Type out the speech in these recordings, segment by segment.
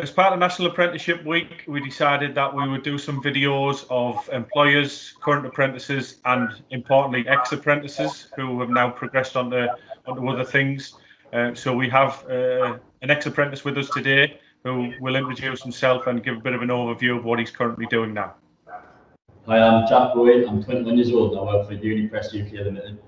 As part of National Apprenticeship Week, we decided that we would do some videos of employers, current apprentices, and importantly, ex-apprentices who have now progressed onto other things. So we have an ex-apprentice with us today who will introduce himself and give a bit of an overview of what he's currently doing now. Hi, I'm Jack Hoey. I'm 21 years old and I work for Unipres UK Limited.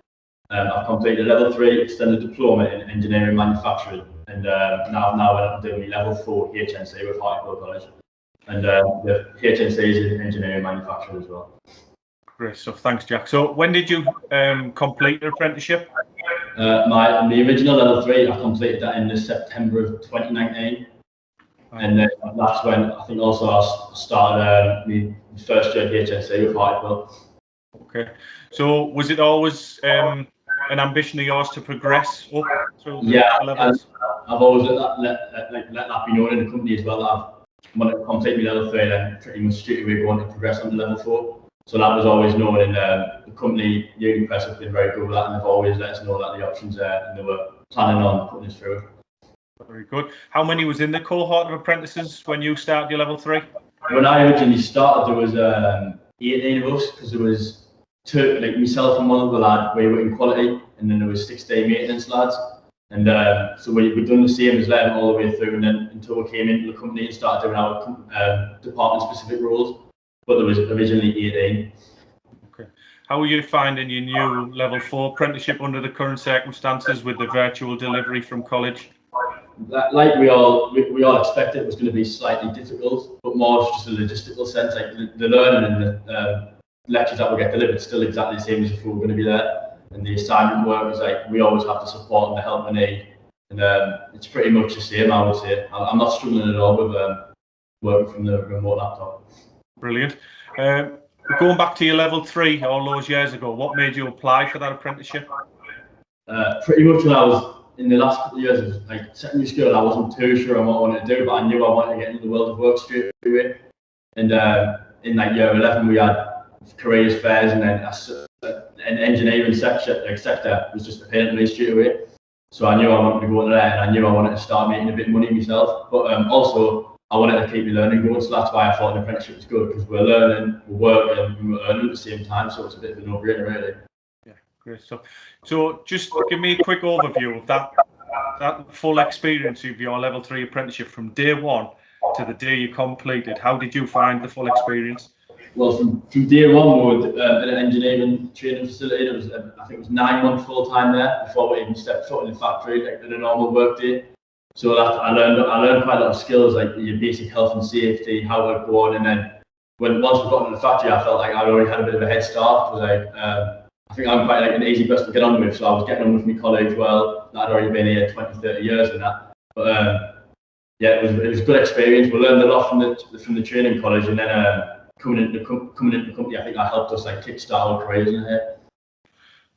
I've completed a level 3 extended diploma in engineering manufacturing, and now I'm doing my level 4 HNC with Hartlepool College, and the HNC is in engineering manufacturing as well. Great stuff, thanks Jack. So when did you complete your apprenticeship? My original level 3, I completed that in the September of 2019, and that's when I think also I started my first year at HCFE with Hartlepool. Okay, so was it always an ambition of yours to progress up through the levels? I've always let that be known in the company as well. That when I completed my level 3, then pretty much straight away going to progress on to level 4. So that was always known, and the company, Unipres, have been very good with that, and they've always let us know that the options there, and they were planning on putting us through it. Very good. How many was in the cohort of apprentices when you started your level 3? When I originally started, there was 18 of us, because there was two, like myself and one other lad, we were in quality, and then there was 6-day maintenance lads, and so we'd done the same as them all the way through, and then until we came into the company and started doing our department-specific roles, but there was originally 18. Okay. How are you finding your new level 4 apprenticeship under the current circumstances with the virtual delivery from college? Like we all expected, it was going to be slightly difficult, but more just a logistical sense. Like the learning and the lectures that will get delivered still exactly the same as if we were going to be there, and the assignment work is like we always have the support and the help we need, and it's pretty much the same, I would say. I'm not struggling at all with working from the remote laptop. Brilliant. Going back to your level 3 all those years ago, what made you apply for that apprenticeship? Pretty much when I was in the last couple of years of like secondary school, I wasn't too sure on what I wanted to do, but I knew I wanted to get into the world of work straight away. And in like year 11, we had careers fairs, and then an engineering sector was just appealing to me straight away. So I knew I wanted to go into there, and I knew I wanted to start making a bit of money myself. But also, I wanted to keep my learning going, so that's why I thought an apprenticeship was good, because we're learning, we're working, and we're earning at the same time. So it's a bit of a no-brainer, really. Yeah, great stuff. So just give me a quick overview of that full experience of your level 3 apprenticeship from day 1 to the day you completed. How did you find the full experience? Well, from day 1, we were at an engineering training facility. It was, I think it was 9 months full time there before we even stepped foot in the factory, like in a normal work day. So I learned quite a lot of skills, like your basic health and safety, how to go on, and then once we got into the factory, I felt like I already had a bit of a head start. I think I'm quite like an easy person to get on with, so I was getting on with my colleagues well. I'd already been here 20-30 years and that. But yeah, it was a good experience. We learned a lot from the training college, and then coming into the company, I think that helped us like kickstart our careers in here.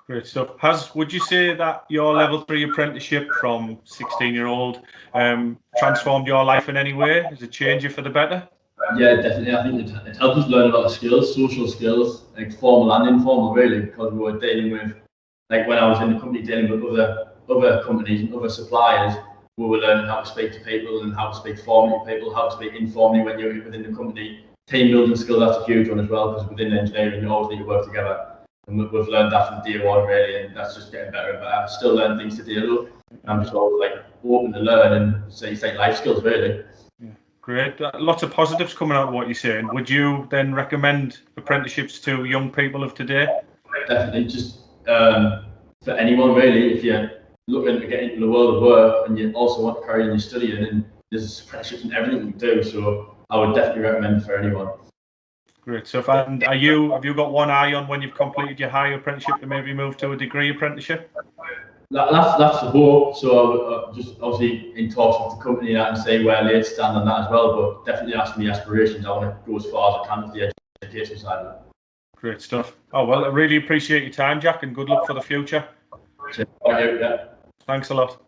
Great stuff. Would you say that your level 3 apprenticeship from 16-year-old transformed your life in any way? Has it changed you for the better? Yeah, definitely. I think it helped us learn a lot of skills, social skills, like formal and informal, really, because we were dealing with, like when I was in the company dealing with other companies and other suppliers, we were learning how to speak to people and how to speak formally to people, how to speak informally when you're within the company. Team building skills, that's a huge one as well, because within engineering you always need to work together. And we've learned that from day 1, really, and that's just getting better and better. I still learn things to deal with. I'm just always like open to learn, and so it's like life skills, really. Yeah, great. Lots of positives coming out of what you're saying. Would you then recommend apprenticeships to young people of today? Definitely, just for anyone really. If you're looking to get into the world of work and you also want to carry on your studying, and there's apprenticeships in everything we do, so I would definitely recommend it for anyone. Great stuff. And have you got one eye on when you've completed your higher apprenticeship to maybe move to a degree apprenticeship? That's the hope. So I'm just obviously in talks with the company and I can say where they stand on that as well. But definitely that's my aspirations. I want to go as far as I can with the education side of it. Great stuff. Oh well, I really appreciate your time, Jack, and good luck for the future. Thank you. Yeah. Thanks a lot.